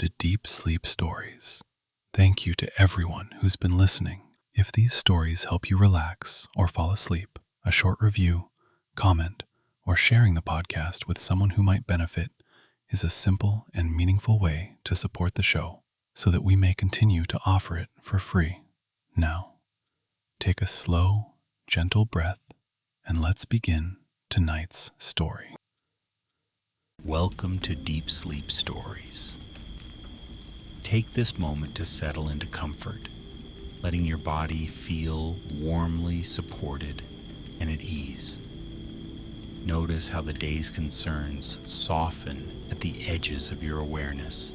to Deep Sleep Stories. Thank you to everyone who's been listening. If these stories help you relax or fall asleep, a short review, comment, or sharing the podcast with someone who might benefit is a simple and meaningful way to support the show so that we may continue to offer it for free. Now, take a slow, gentle breath and let's begin tonight's story. Welcome to Deep Sleep Stories. Take this moment to settle into comfort, letting your body feel warmly supported and at ease. Notice how the day's concerns soften at the edges of your awareness,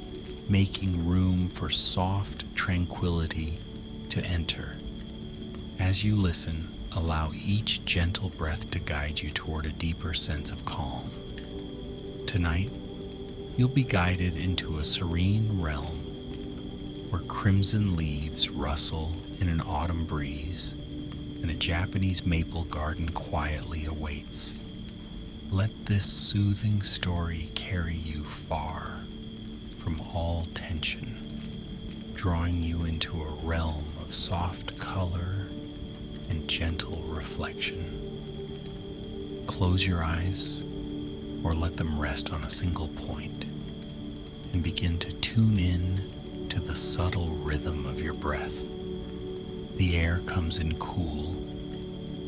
making room for soft tranquility to enter. As you listen, allow each gentle breath to guide you toward a deeper sense of calm. Tonight, you'll be guided into a serene realm where crimson leaves rustle in an autumn breeze and a Japanese maple garden quietly awaits. Let this soothing story carry you far from all tension, drawing you into a realm of soft color and gentle reflection. Close your eyes or let them rest on a single point and begin to tune in to the subtle rhythm of your breath. The air comes in cool,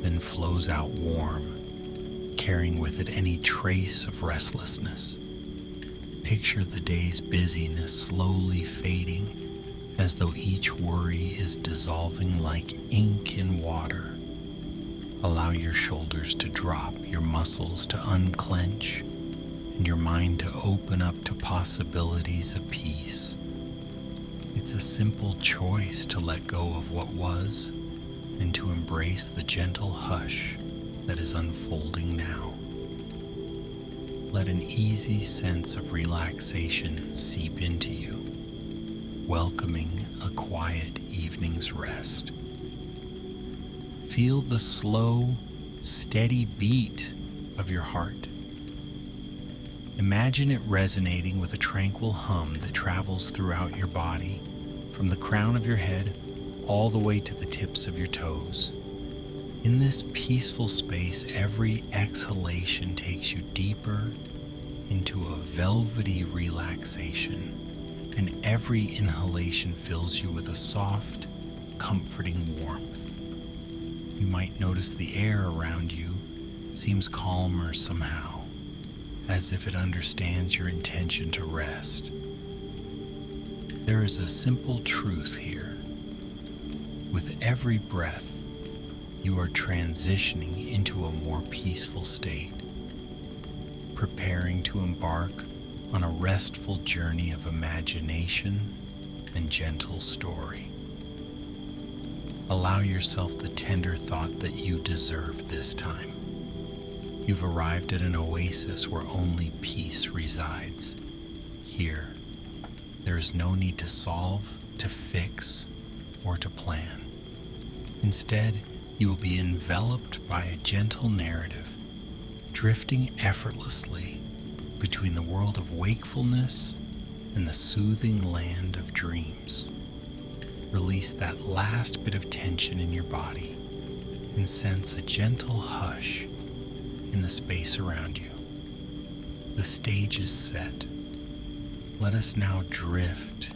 then flows out warm, carrying with it any trace of restlessness. Picture the day's busyness slowly fading as though each worry is dissolving like ink in water. Allow your shoulders to drop, your muscles to unclench, and your mind to open up to possibilities of peace. It's a simple choice to let go of what was and to embrace the gentle hush that is unfolding now. Let an easy sense of relaxation seep into you, welcoming a quiet evening's rest. Feel the slow, steady beat of your heart. Imagine it resonating with a tranquil hum that travels throughout your body, from the crown of your head all the way to the tips of your toes. In this peaceful space, every exhalation takes you deeper into a velvety relaxation, and every inhalation fills you with a soft, comforting warmth. You might notice the air around you seems calmer somehow, as if it understands your intention to rest. There is a simple truth here. With every breath, you are transitioning into a more peaceful state, preparing to embark on a restful journey of imagination and gentle story. Allow yourself the tender thought that you deserve this time. You've arrived at an oasis where only peace resides. Here, there is no need to solve, to fix, or to plan. Instead, you will be enveloped by a gentle narrative, drifting effortlessly between the world of wakefulness and the soothing land of dreams. Release that last bit of tension in your body and sense a gentle hush in the space around you. The stage is set. Let us now drift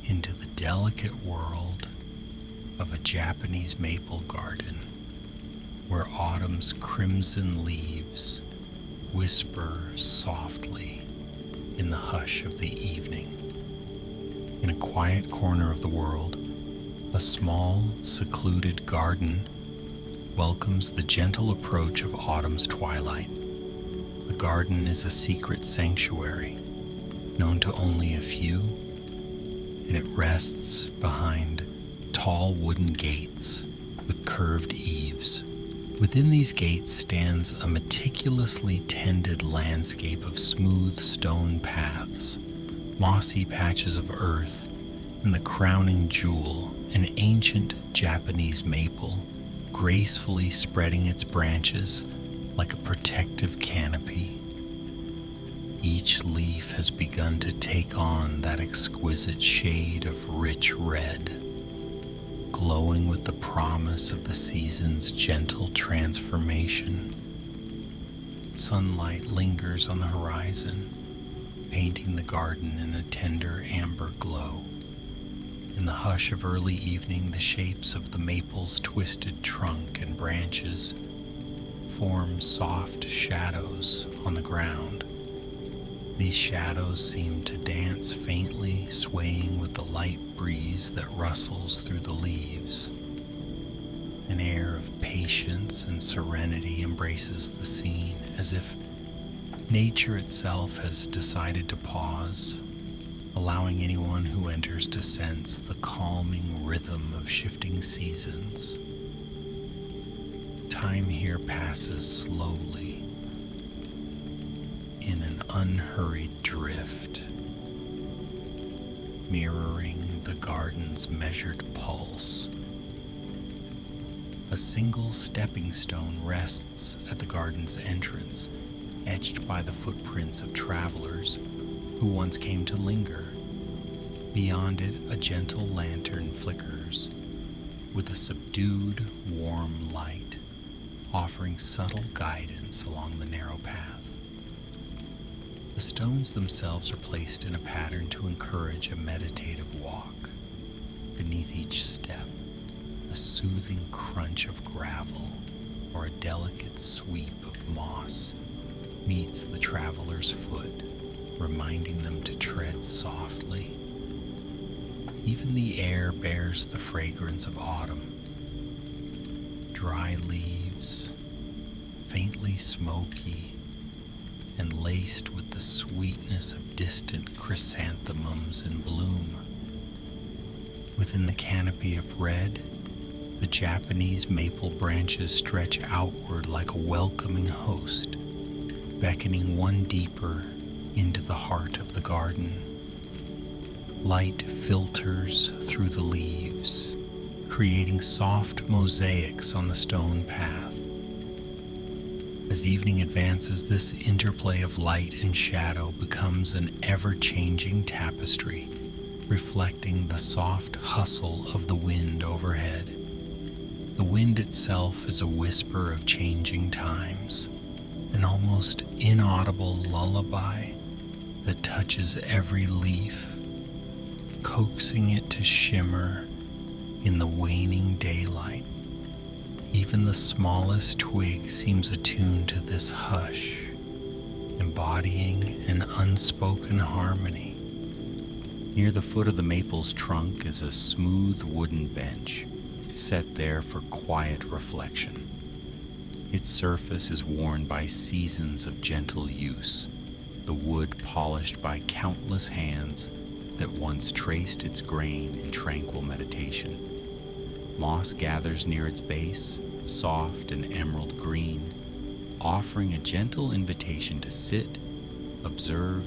into the delicate world of a Japanese maple garden where autumn's crimson leaves whisper softly in the hush of the evening. In a quiet corner of the world, a small, secluded garden welcomes the gentle approach of autumn's twilight. The garden is a secret sanctuary, known to only a few, and it rests behind tall wooden gates with curved eaves. Within these gates stands a meticulously tended landscape of smooth stone paths, mossy patches of earth, and the crowning jewel, an ancient Japanese maple, gracefully spreading its branches like a protective canopy. Each leaf has begun to take on that exquisite shade of rich red, glowing with the promise of the season's gentle transformation. Sunlight lingers on the horizon, painting the garden in a tender amber glow. In the hush of early evening, the shapes of the maple's twisted trunk and branches form soft shadows on the ground. These shadows seem to dance faintly, swaying with the light breeze that rustles through the leaves. An air of patience and serenity embraces the scene, as if nature itself has decided to pause, allowing anyone who enters to sense the calming rhythm of shifting seasons. Time here passes slowly, in an unhurried drift, mirroring the garden's measured pulse. A single stepping stone rests at the garden's entrance, etched by the footprints of travelers who once came to linger. Beyond it, a gentle lantern flickers with a subdued, warm light, offering subtle guidance along the narrow path. The stones themselves are placed in a pattern to encourage a meditative walk. Beneath each step, a soothing crunch of gravel or a delicate sweep of moss meets the traveler's foot, reminding them to tread softly. Even the air bears the fragrance of autumn. Dry leaves, faintly smoky, and laced with the sweetness of distant chrysanthemums in bloom. Within the canopy of red, the Japanese maple branches stretch outward like a welcoming host, beckoning one deeper into the heart of the garden. Light filters through the leaves, creating soft mosaics on the stone path. As evening advances, this interplay of light and shadow becomes an ever-changing tapestry, reflecting the soft hustle of the wind overhead. The wind itself is a whisper of changing times, an almost inaudible lullaby that touches every leaf, coaxing it to shimmer in the waning daylight. Even the smallest twig seems attuned to this hush, embodying an unspoken harmony. Near the foot of the maple's trunk is a smooth wooden bench, set there for quiet reflection. Its surface is worn by seasons of gentle use, the wood polished by countless hands that once traced its grain in tranquil meditation. Moss gathers near its base, soft and emerald green, offering a gentle invitation to sit, observe,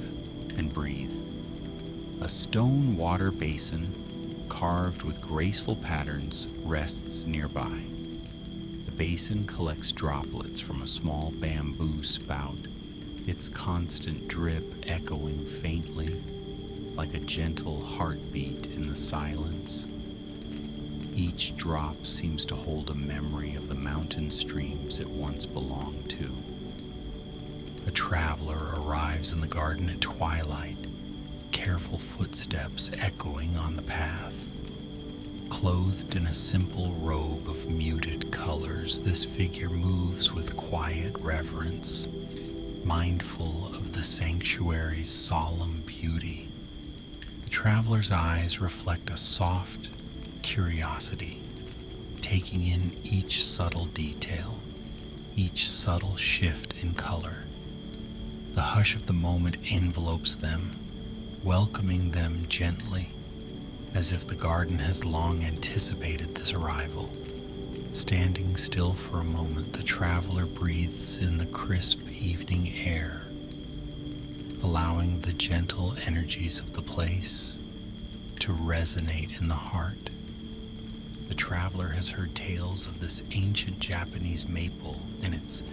and breathe. A stone water basin, carved with graceful patterns, rests nearby. The basin collects droplets from a small bamboo spout, its constant drip echoing faintly like a gentle heartbeat in the silence. Each drop seems to hold a memory of the mountain streams it once belonged to. A traveler arrives in the garden at twilight, careful footsteps echoing on the path. Clothed in a simple robe of muted colors, this figure moves with quiet reverence, mindful of the sanctuary's solemn beauty. The traveler's eyes reflect a soft curiosity, taking in each subtle detail, each subtle shift in color. The hush of the moment envelopes them, welcoming them gently, as if the garden has long anticipated this arrival. Standing still for a moment, the traveler breathes in the crisp evening air, allowing the gentle energies of the place to resonate in the heart. The traveler has heard tales of this ancient Japanese maple and its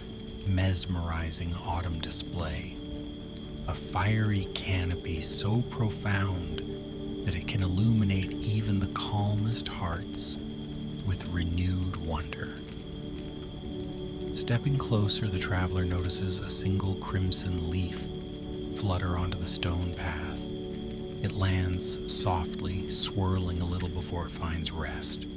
mesmerizing autumn display, a fiery canopy so profound that it can illuminate even the calmest hearts with renewed wonder. Stepping closer, the traveler notices a single crimson leaf flutter onto the stone path. It lands softly, swirling a little before it finds rest.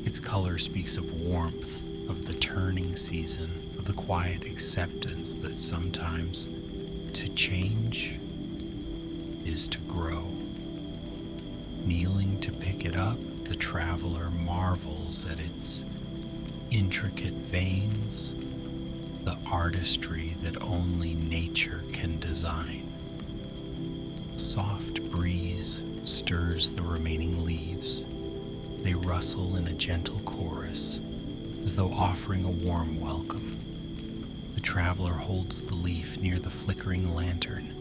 Its color speaks of warmth, of the turning season, of the quiet acceptance that sometimes to change is to grow. Kneeling to pick it up, the traveler marvels at its intricate veins, the artistry that only nature can design. A soft breeze stirs the remaining leaves. They rustle in a gentle chorus, as though offering a warm welcome. The traveler holds the leaf near the flickering lantern,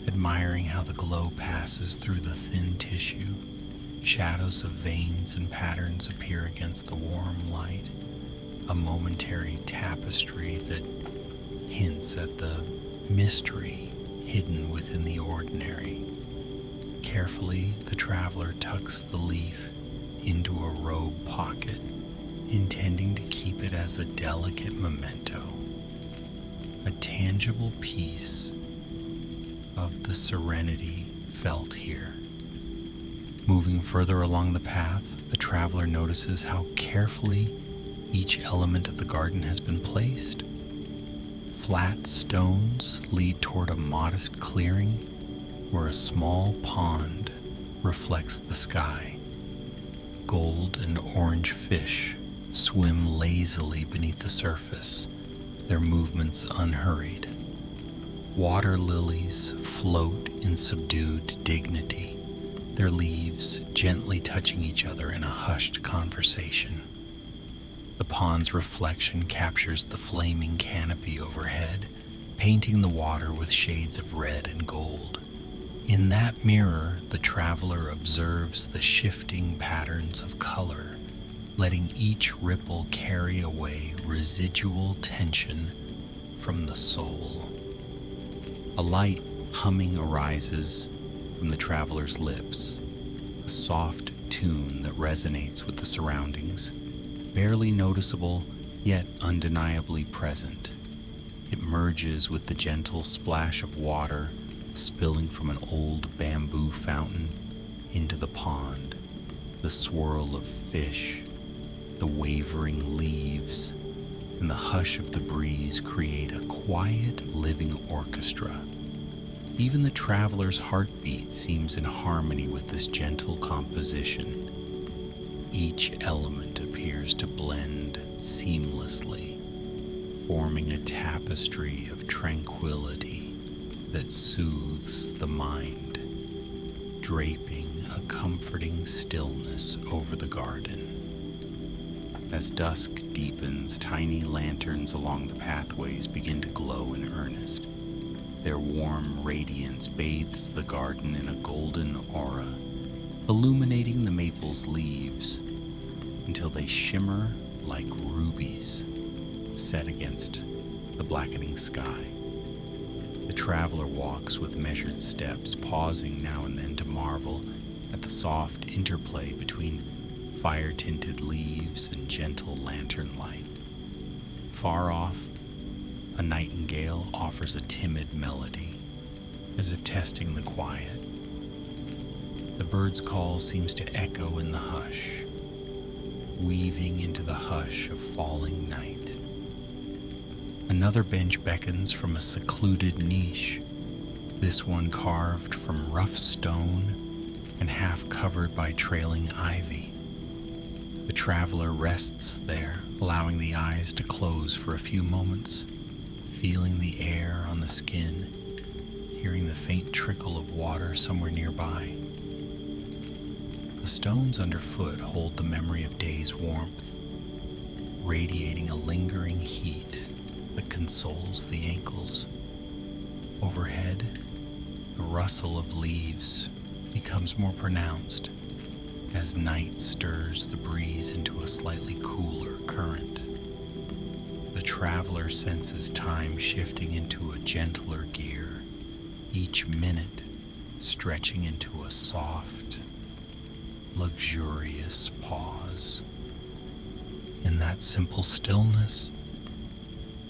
admiring how the glow passes through the thin tissue. Shadows of veins and patterns appear against the warm light, a momentary tapestry that hints at the mystery hidden within the ordinary. Carefully, the traveler tucks the leaf into a robe pocket, intending to keep it as a delicate memento, a tangible piece of the serenity felt here. Moving further along the path, the traveler notices how carefully each element of the garden has been placed. Flat stones lead toward a modest clearing where a small pond reflects the sky. Gold and orange fish swim lazily beneath the surface, their movements unhurried. Water lilies float in subdued dignity, their leaves gently touching each other in a hushed conversation. The pond's reflection captures the flaming canopy overhead, painting the water with shades of red and gold. In that mirror, the traveler observes the shifting patterns of color, letting each ripple carry away residual tension from the soul. A light humming arises from the traveler's lips, a soft tune that resonates with the surroundings, barely noticeable yet undeniably present. It merges with the gentle splash of water spilling from an old bamboo fountain into the pond, the swirl of fish, the wavering leaves, and the hush of the breeze create a quiet living orchestra. Even the traveler's heartbeat seems in harmony with this gentle composition. Each element appears to blend seamlessly, forming a tapestry of tranquility that soothes the mind, draping a comforting stillness over the garden. As dusk deepens, tiny lanterns along the pathways begin to glow in earnest. Their warm radiance bathes the garden in a golden aura, illuminating the maple's leaves until they shimmer like rubies set against the blackening sky. The traveler walks with measured steps, pausing now and then to marvel at the soft interplay between fire-tinted leaves and gentle lantern light. Far off, a nightingale offers a timid melody, as if testing the quiet. The bird's call seems to echo in the hush, weaving into the hush of falling night. Another bench beckons from a secluded niche, this one carved from rough stone and half covered by trailing ivy. The traveler rests there, allowing the eyes to close for a few moments, feeling the air on the skin, hearing the faint trickle of water somewhere nearby. The stones underfoot hold the memory of days' warmth, radiating a lingering heat that consoles the ankles. Overhead, the rustle of leaves becomes more pronounced as night stirs the breeze into a slightly cooler current. The traveler senses time shifting into a gentler gear, each minute stretching into a soft, luxurious pause. In that simple stillness,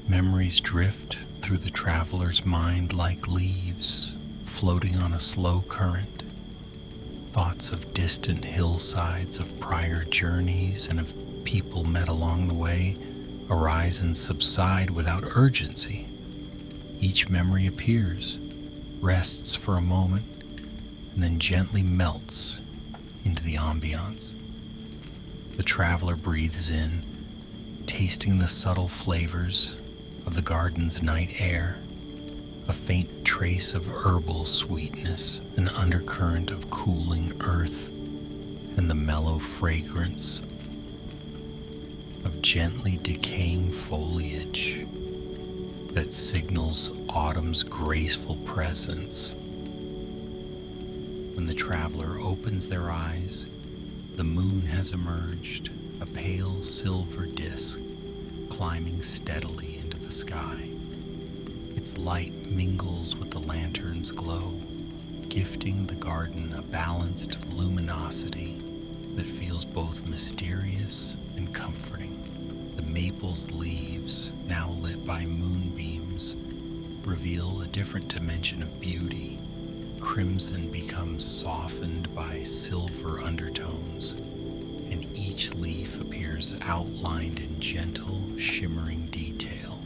memories drift through the traveler's mind like leaves floating on a slow current. Thoughts of distant hillsides, of prior journeys, and of people met along the way arise and subside without urgency. Each memory appears, rests for a moment, and then gently melts into the ambiance. The traveler breathes in, tasting the subtle flavors of the garden's night air, a faint trace of herbal sweetness, an undercurrent of cooling earth, and the mellow fragrance of gently decaying foliage that signals autumn's graceful presence. When the traveler opens their eyes, the moon has emerged, a pale silver disk climbing steadily into the sky. Its light mingles with the lantern's glow, gifting the garden a balanced luminosity that feels both mysterious and comforting. The maple's leaves, now lit by moonbeams, reveal a different dimension of beauty. Crimson becomes softened by silver undertones, and each leaf appears outlined in gentle, shimmering detail.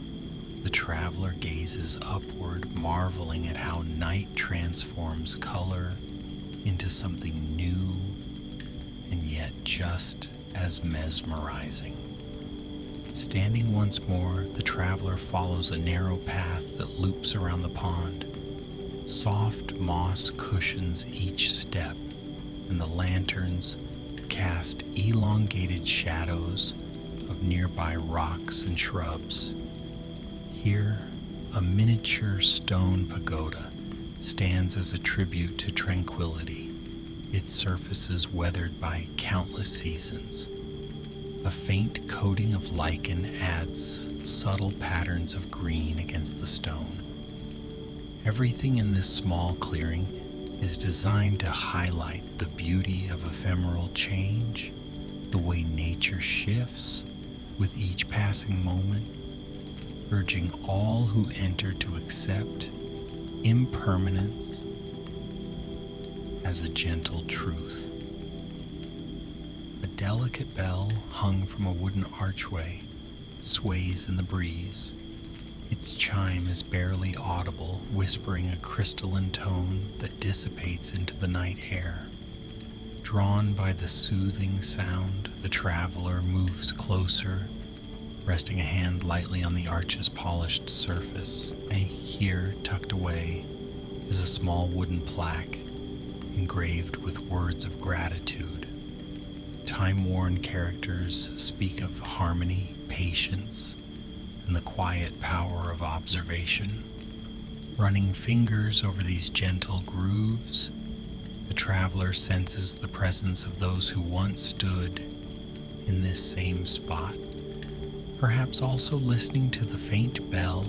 The traveler gazes upward, marveling at how night transforms color into something new and yet just as mesmerizing. Standing once more, the traveler follows a narrow path that loops around the pond. Soft moss cushions each step, and the lanterns cast elongated shadows of nearby rocks and shrubs. Here, a miniature stone pagoda stands as a tribute to tranquility, its surfaces weathered by countless seasons. A faint coating of lichen adds subtle patterns of green against the stone. Everything in this small clearing is designed to highlight the beauty of ephemeral change, the way nature shifts with each passing moment, urging all who enter to accept impermanence as a gentle truth. A delicate bell hung from a wooden archway sways in the breeze. Its chime is barely audible, whispering a crystalline tone that dissipates into the night air. Drawn by the soothing sound, the traveler moves closer, resting a hand lightly on the arch's polished surface. And here, tucked away, is a small wooden plaque engraved with words of gratitude. Time-worn characters speak of harmony, patience, and the quiet power of observation. Running fingers over these gentle grooves, the traveler senses the presence of those who once stood in this same spot, perhaps also listening to the faint bell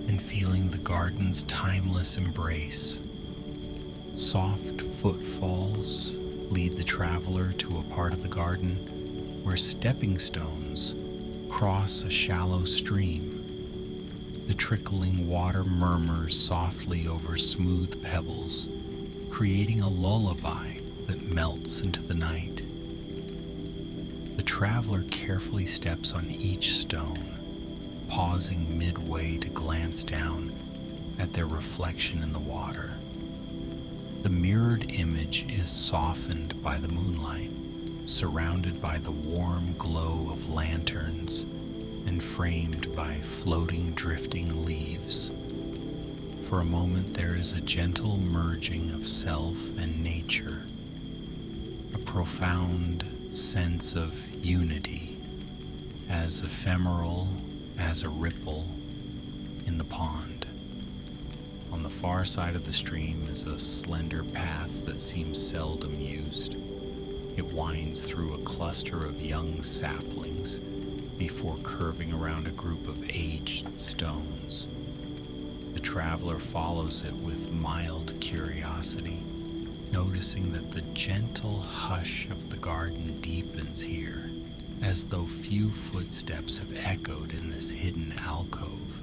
and feeling the garden's timeless embrace. Soft footfalls lead the traveler to a part of the garden where stepping stones cross a shallow stream. The trickling water murmurs softly over smooth pebbles, creating a lullaby that melts into the night. The traveler carefully steps on each stone, pausing midway to glance down at their reflection in the water. The mirrored image is softened by the moonlight, surrounded by the warm glow of lanterns and framed by floating, drifting leaves. For a moment there is a gentle merging of self and nature, a profound sense of unity, as ephemeral as a ripple in the pond. On the far side of the stream is a slender path that seems seldom used. It winds through a cluster of young saplings before curving around a group of aged stones. The traveler follows it with mild curiosity, noticing that the gentle hush of the garden deepens here, as though few footsteps have echoed in this hidden alcove.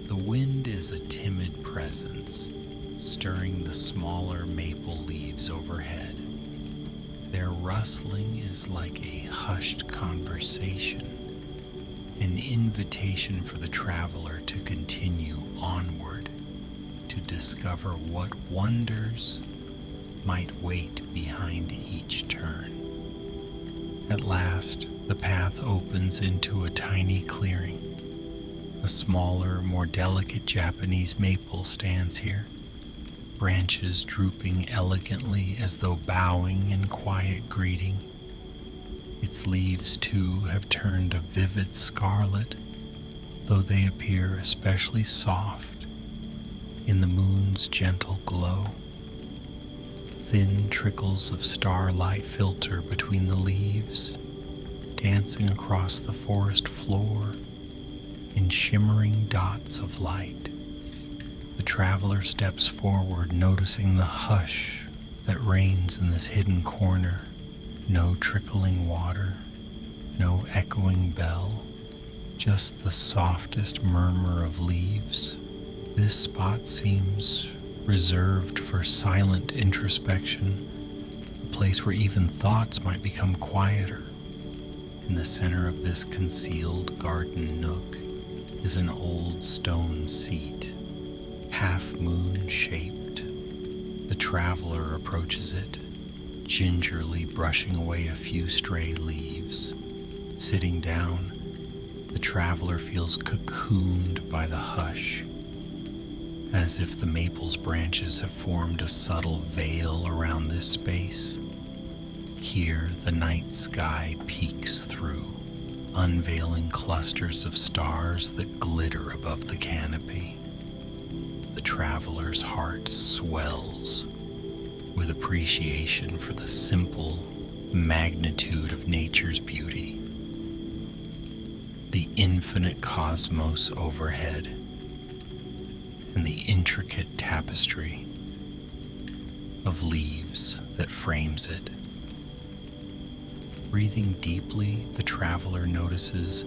The wind is a timid presence, stirring the smaller maple leaves overhead. Their rustling is like a hushed conversation, an invitation for the traveler to continue onward, to discover what wonders might wait behind each turn. At last, the path opens into a tiny clearing. A smaller, more delicate Japanese maple stands here, branches drooping elegantly as though bowing in quiet greeting. Its leaves, too, have turned a vivid scarlet, though they appear especially soft in the moon's gentle glow. Thin trickles of starlight filter between the leaves, dancing across the forest floor in shimmering dots of light. The traveler steps forward, noticing the hush that reigns in this hidden corner. No trickling water, no echoing bell, just the softest murmur of leaves. This spot seems reserved for silent introspection, a place where even thoughts might become quieter. In the center of this concealed garden nook is an old stone seat, half-moon shaped. The traveler approaches it, gingerly brushing away a few stray leaves. Sitting down, the traveler feels cocooned by the hush, as if the maple's branches have formed a subtle veil around this space. Here, the night sky peeks through, unveiling clusters of stars that glitter above the canopy. The traveler's heart swells with appreciation for the simple magnitude of nature's beauty. The infinite cosmos overhead, and the intricate tapestry of leaves that frames it. Breathing deeply, the traveler notices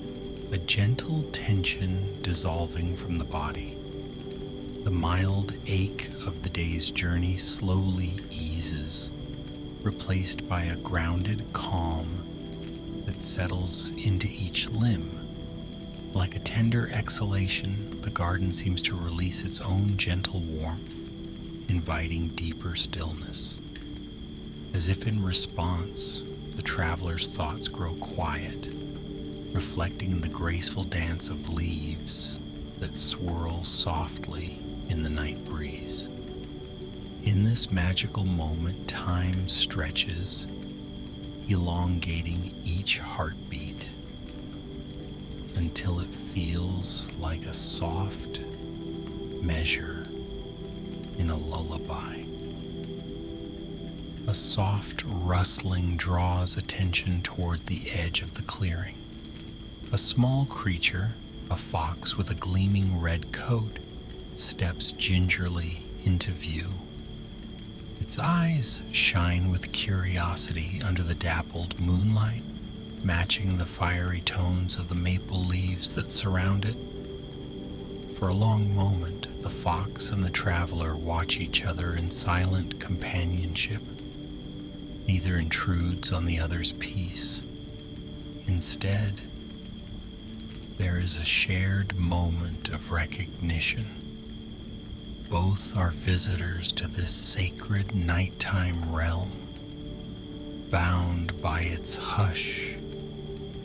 a gentle tension dissolving from the body. The mild ache of the day's journey slowly eases, replaced by a grounded calm that settles into each limb. Like a tender exhalation, the garden seems to release its own gentle warmth, inviting deeper stillness. As if in response, the traveler's thoughts grow quiet, reflecting the graceful dance of leaves that swirl softly in the night breeze. In this magical moment, time stretches, elongating each heartbeat until it feels like a soft measure in a lullaby. A soft rustling draws attention toward the edge of the clearing. A small creature, a fox with a gleaming red coat, steps gingerly into view. Its eyes shine with curiosity under the dappled moonlight, matching the fiery tones of the maple leaves that surround it. For a long moment, the fox and the traveler watch each other in silent companionship. Neither intrudes on the other's peace. Instead, there is a shared moment of recognition. Both are visitors to this sacred nighttime realm, bound by its hush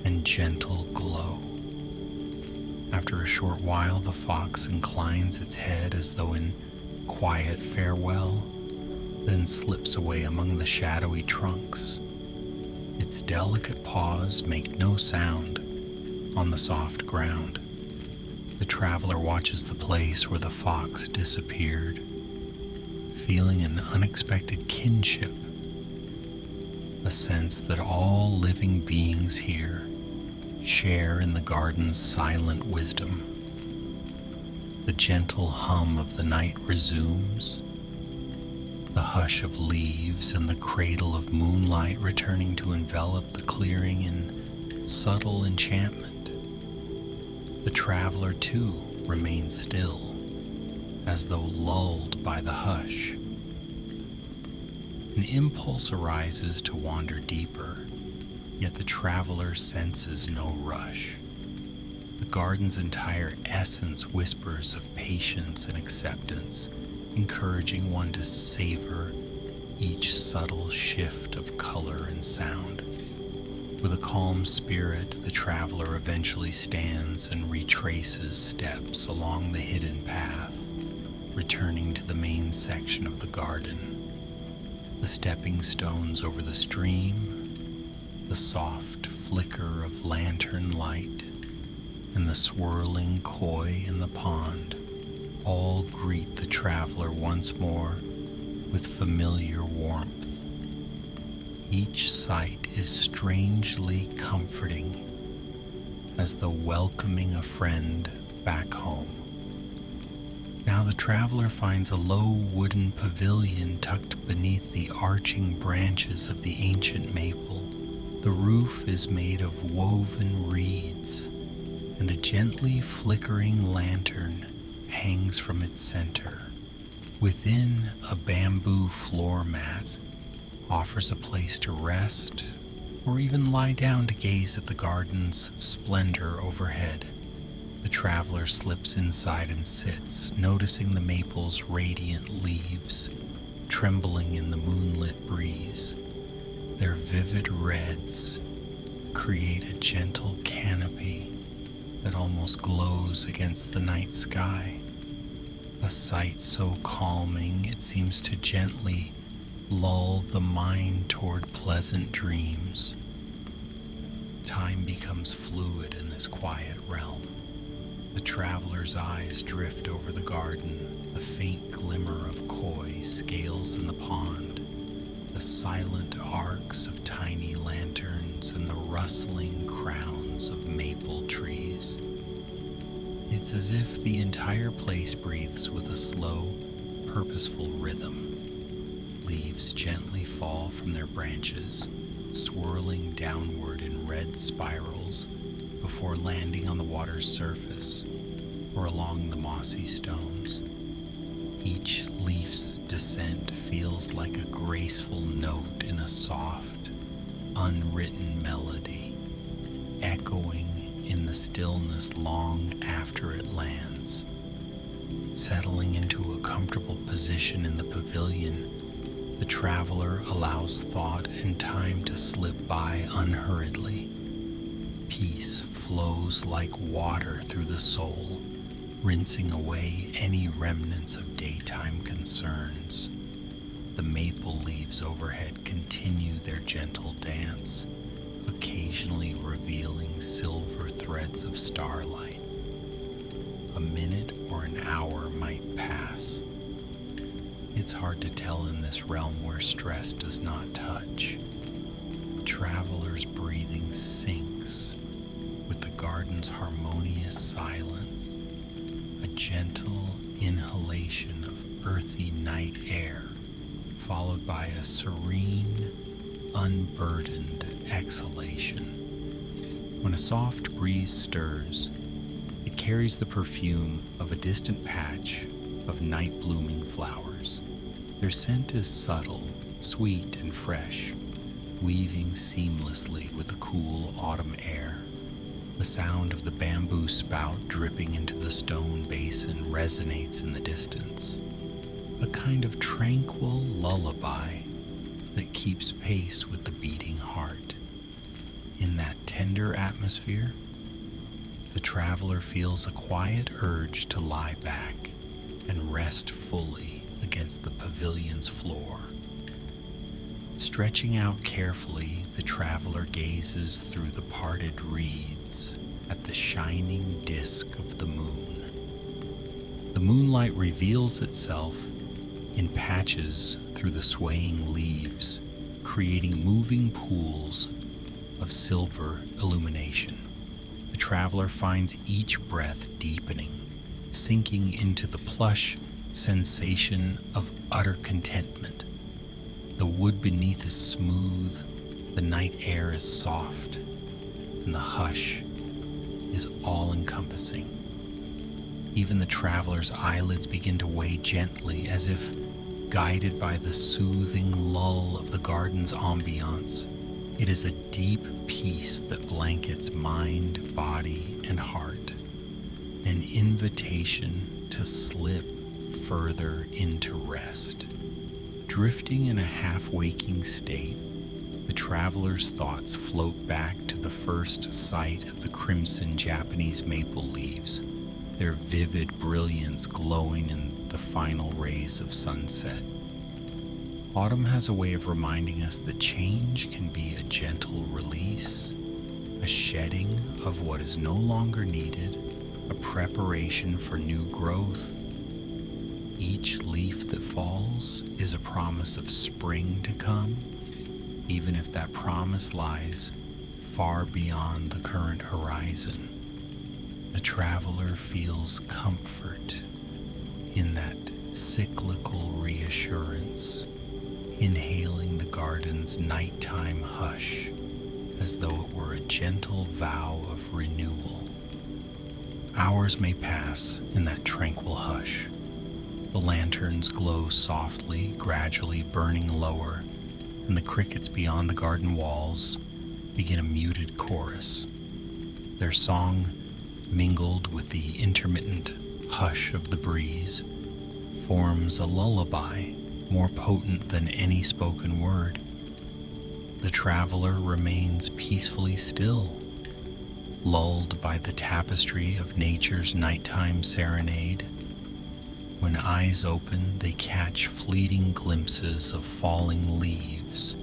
and gentle glow. After a short while, the fox inclines its head as though in quiet farewell, then slips away among the shadowy trunks. Its delicate paws make no sound on the soft ground. The traveler watches the place where the fox disappeared, feeling an unexpected kinship, a sense that all living beings here share in the garden's silent wisdom. The gentle hum of the night resumes, the hush of leaves and the cradle of moonlight returning to envelop the clearing in subtle enchantment. The traveler, too, remains still, as though lulled by the hush. An impulse arises to wander deeper, yet the traveler senses no rush. The garden's entire essence whispers of patience and acceptance, encouraging one to savor each subtle shift of color and sound. With a calm spirit, the traveler eventually stands and retraces steps along the hidden path, returning to the main section of the garden. The stepping stones over the stream, the soft flicker of lantern light, and the swirling koi in the pond all greet the traveler once more with familiar warmth. Each sight is strangely comforting, as though welcoming a friend back home. Now the traveler finds a low wooden pavilion tucked beneath the arching branches of the ancient maple. The roof is made of woven reeds, and a gently flickering lantern hangs from its center. Within, a bamboo floor mat offers a place to rest or even lie down to gaze at the garden's splendor overhead. The traveler slips inside and sits, noticing the maple's radiant leaves trembling in the moonlit breeze. Their vivid reds create a gentle canopy that almost glows against the night sky. A sight so calming it seems to gently lull the mind toward pleasant dreams. Time becomes fluid in this quiet realm. The traveler's eyes drift over the garden, the faint glimmer of koi scales in the pond, the silent arcs of tiny lanterns, and the rustling crowns of maple trees. It's as if the entire place breathes with a slow, purposeful rhythm. Leaves gently fall from their branches, swirling downward in red spirals before landing on the water's surface or along the mossy stones. Each leaf's descent feels like a graceful note in a soft, unwritten melody, echoing in the stillness long after it lands. Settling into a comfortable position in the pavilion, the traveler allows thought and time to slip by unhurriedly. Peace flows like water through the soul, rinsing away any remnants of daytime concerns. The maple leaves overhead continue their gentle dance, occasionally revealing silver threads of starlight. A minute or an hour might pass. It's hard to tell in this realm where stress does not touch. The traveler's breathing syncs with the garden's harmonious silence, a gentle inhalation of earthy night air, followed by a serene, unburdened exhalation. When a soft breeze stirs, it carries the perfume of a distant patch of night-blooming flowers. Their scent is subtle, sweet, and fresh, weaving seamlessly with the cool autumn air. The sound of the bamboo spout dripping into the stone basin resonates in the distance, a kind of tranquil lullaby that keeps pace with the beating heart. In that tender atmosphere, the traveler feels a quiet urge to lie back and rest fully against the pavilion's floor. Stretching out carefully, the traveler gazes through the parted reeds at the shining disk of the moon. The moonlight reveals itself in patches through the swaying leaves, creating moving pools of silver illumination. The traveler finds each breath deepening, sinking into the plush sensation of utter contentment. The wood beneath is smooth, the night air is soft, and the hush is all-encompassing. Even the traveler's eyelids begin to weigh gently, as if guided by the soothing lull of the garden's ambiance. It is a deep peace that blankets mind, body, and heart, an invitation to slip further into rest. Drifting in a half-waking state, the traveler's thoughts float back to the first sight of the crimson Japanese maple leaves, their vivid brilliance glowing in the final rays of sunset. Autumn has a way of reminding us that change can be a gentle release, a shedding of what is no longer needed, a preparation for new growth. Each leaf that falls is a promise of spring to come, even if that promise lies far beyond the current horizon. The traveler feels comfort in that cyclical reassurance, inhaling the garden's nighttime hush as though it were a gentle vow of renewal. Hours may pass in that tranquil hush. The lanterns glow softly, gradually burning lower, and the crickets beyond the garden walls begin a muted chorus. Their song, mingled with the intermittent hush of the breeze, forms a lullaby more potent than any spoken word. The traveler remains peacefully still, lulled by the tapestry of nature's nighttime serenade. When eyes open, they catch fleeting glimpses of falling leaves,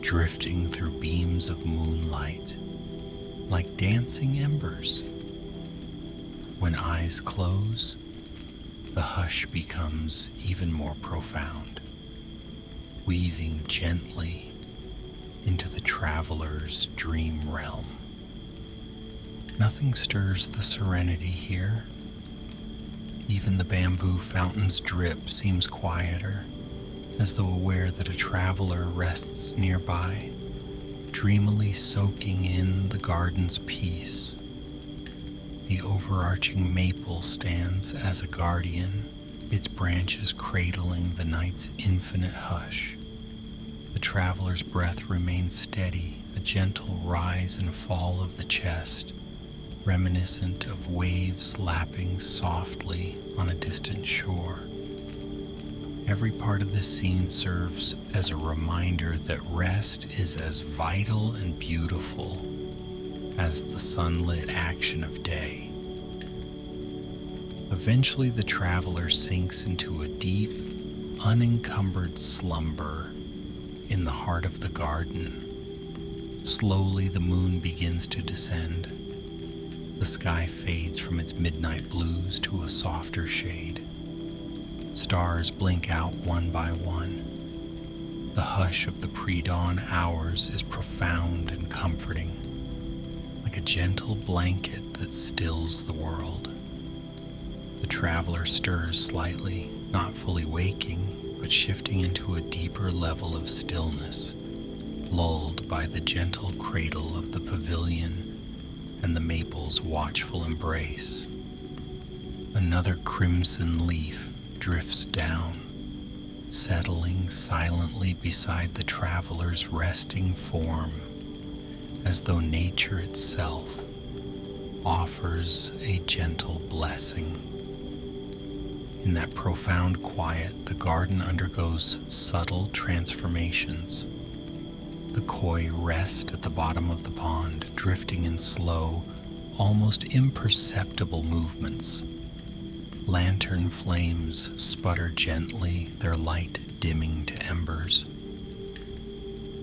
drifting through beams of moonlight, like dancing embers. When eyes close, the hush becomes even more profound, weaving gently into the traveler's dream realm. Nothing stirs the serenity here. Even the bamboo fountain's drip seems quieter, as though aware that a traveler rests nearby, dreamily soaking in the garden's peace. The overarching maple stands as a guardian, its branches cradling the night's infinite hush. The traveler's breath remains steady, a gentle rise and fall of the chest, reminiscent of waves lapping softly on a distant shore. Every part of this scene serves as a reminder that rest is as vital and beautiful as the sunlit action of day. Eventually, the traveler sinks into a deep, unencumbered slumber in the heart of the garden. Slowly, the moon begins to descend. The sky fades from its midnight blues to a softer shade. Stars blink out one by one. The hush of the pre-dawn hours is profound and comforting, like a gentle blanket that stills the world. The traveler stirs slightly, not fully waking, but shifting into a deeper level of stillness, lulled by the gentle cradle of the pavilion and the maple's watchful embrace. Another crimson leaf drifts down, settling silently beside the traveler's resting form, as though nature itself offers a gentle blessing. In that profound quiet, the garden undergoes subtle transformations. The koi rest at the bottom of the pond, drifting in slow, almost imperceptible movements. Lantern flames sputter gently, their light dimming to embers.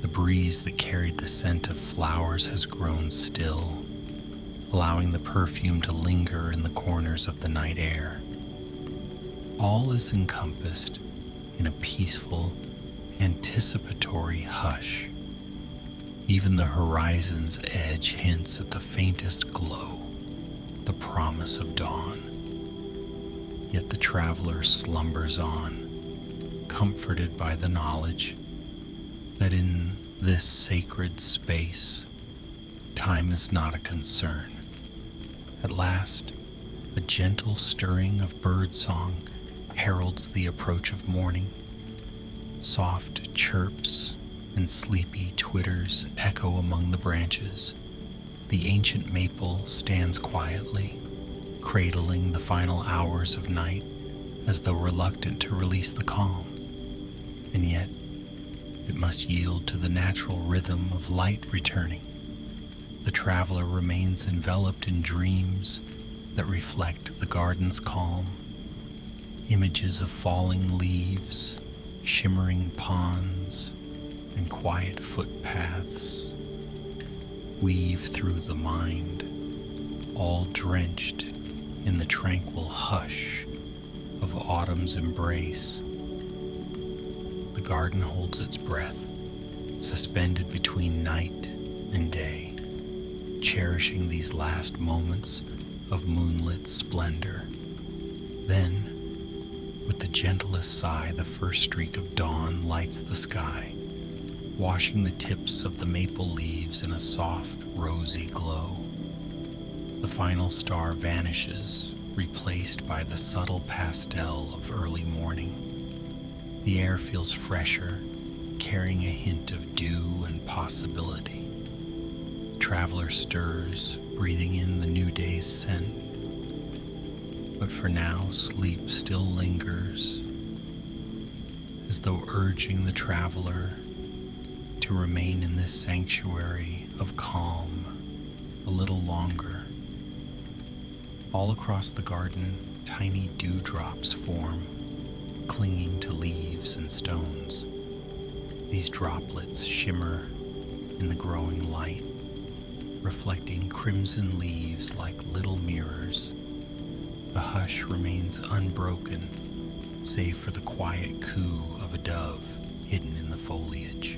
The breeze that carried the scent of flowers has grown still, allowing the perfume to linger in the corners of the night air. All is encompassed in a peaceful, anticipatory hush. Even the horizon's edge hints at the faintest glow, the promise of dawn. Yet the traveler slumbers on, comforted by the knowledge that in this sacred space, time is not a concern. At last, a gentle stirring of birdsong heralds the approach of morning. Soft chirps and sleepy twitters echo among the branches. The ancient maple stands quietly, cradling the final hours of night as though reluctant to release the calm. And yet, it must yield to the natural rhythm of light returning. The traveler remains enveloped in dreams that reflect the garden's calm. Images of falling leaves, shimmering ponds, and quiet footpaths weave through the mind, all drenched in the tranquil hush of autumn's embrace. The garden holds its breath, suspended between night and day, cherishing these last moments of moonlit splendor. Then, with the gentlest sigh, the first streak of dawn lights the sky, washing the tips of the maple leaves in a soft, rosy glow. The final star vanishes, replaced by the subtle pastel of early morning. The air feels fresher, carrying a hint of dew and possibility. The traveler stirs, breathing in the new day's scent. But for now, sleep still lingers, as though urging the traveler to remain in this sanctuary of calm a little longer. All across the garden, tiny dewdrops form, clinging to leaves and stones. These droplets shimmer in the growing light, reflecting crimson leaves like little mirrors. The hush remains unbroken, save for the quiet coo of a dove hidden in the foliage.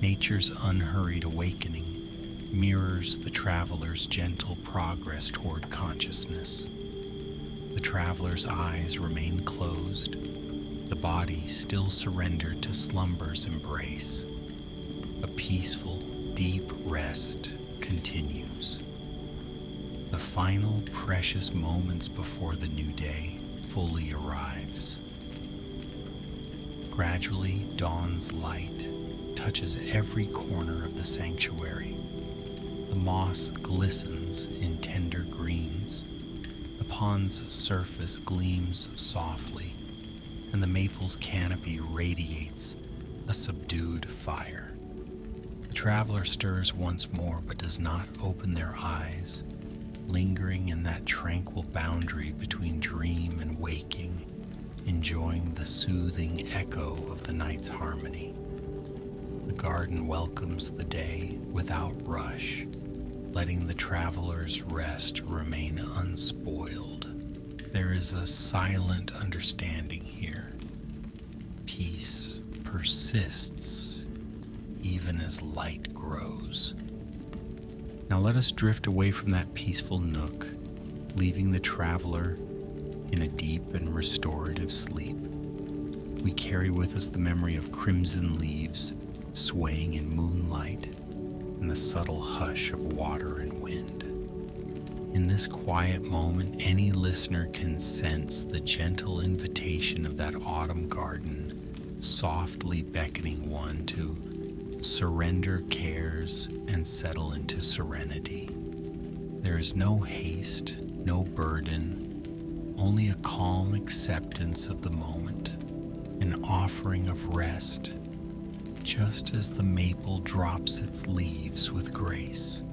Nature's unhurried awakening mirrors the traveler's gentle progress toward consciousness. The traveler's eyes remain closed, the body still surrendered to slumber's embrace. A peaceful, deep rest continues. The final precious moments before the new day fully arrives. Gradually, dawn's light touches every corner of the sanctuary. The moss glistens in tender greens. The pond's surface gleams softly, and the maple's canopy radiates a subdued fire. The traveler stirs once more but does not open their eyes, lingering in that tranquil boundary between dream and waking, enjoying the soothing echo of the night's harmony. The garden welcomes the day without rush, letting the traveler's rest remain unspoiled. There is a silent understanding here. Peace persists even as light grows. Now let us drift away from that peaceful nook, leaving the traveler in a deep and restorative sleep. We carry with us the memory of crimson leaves swaying in moonlight and the subtle hush of water and wind. In this quiet moment, any listener can sense the gentle invitation of that autumn garden, softly beckoning one to surrender cares and settle into serenity. There is no haste, no burden, only a calm acceptance of the moment, an offering of rest, just as the maple drops its leaves with grace.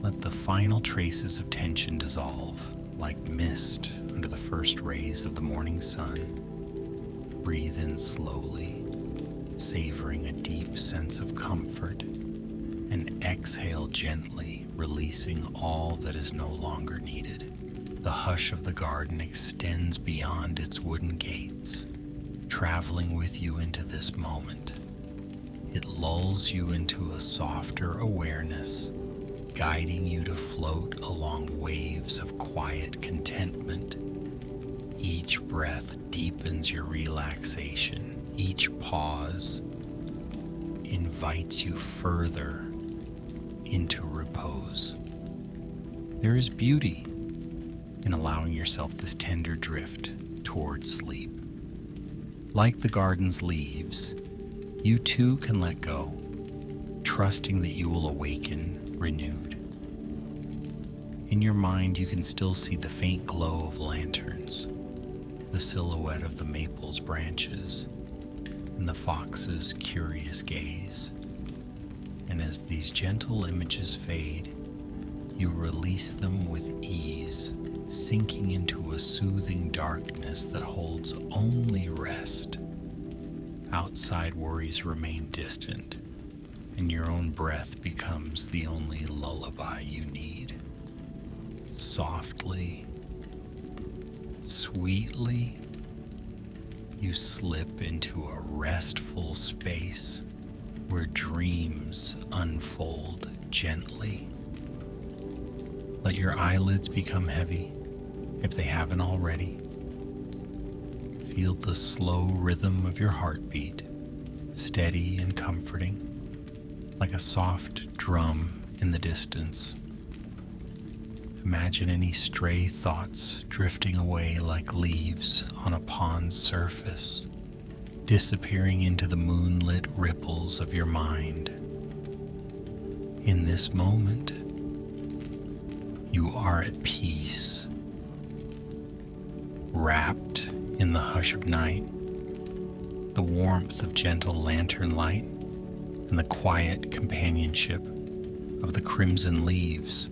Let the final traces of tension dissolve like mist under the first rays of the morning sun. Breathe in slowly, savoring a deep sense of comfort, and exhale gently, releasing all that is no longer needed. The hush of the garden extends beyond its wooden gates, traveling with you into this moment. It lulls you into a softer awareness, guiding you to float along waves of quiet contentment, Each breath deepens your relaxation. Each pause invites you further into repose. There is beauty in allowing yourself this tender drift towards sleep. Like the garden's leaves, you too can let go, trusting that you will awaken renewed. In your mind, you can still see the faint glow of lanterns, the silhouette of the maple's branches, and the fox's curious gaze. And as these gentle images fade, you release them with ease, sinking into a soothing darkness that holds only rest. Outside worries remain distant, and your own breath becomes the only lullaby you need. Softly, sweetly, you slip into a restful space where dreams unfold gently. Let your eyelids become heavy, if they haven't already. Feel the slow rhythm of your heartbeat, steady and comforting, like a soft drum in the distance. Imagine any stray thoughts drifting away like leaves on a pond's surface, disappearing into the moonlit ripples of your mind. In this moment, you are at peace, wrapped in the hush of night, the warmth of gentle lantern light, and the quiet companionship of the crimson leaves.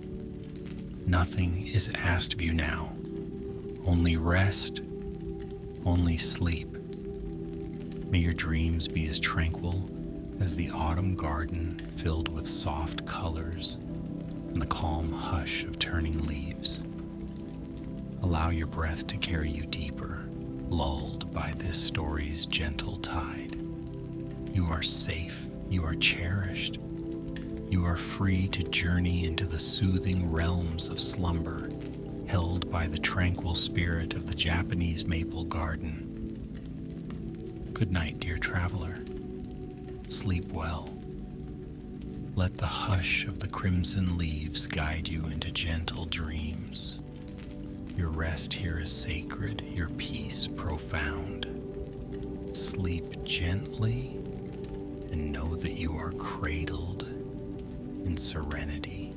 Nothing is asked of you now, only rest, only sleep. May your dreams be as tranquil as the autumn garden filled with soft colors and the calm hush of turning leaves. Allow your breath to carry you deeper, lulled by this story's gentle tide. You are safe, you are cherished, you are free to journey into the soothing realms of slumber, held by the tranquil spirit of the Japanese maple garden. Good night, dear traveler. Sleep well. Let the hush of the crimson leaves guide you into gentle dreams. Your rest here is sacred, your peace profound. Sleep gently and know that you are cradled in serenity.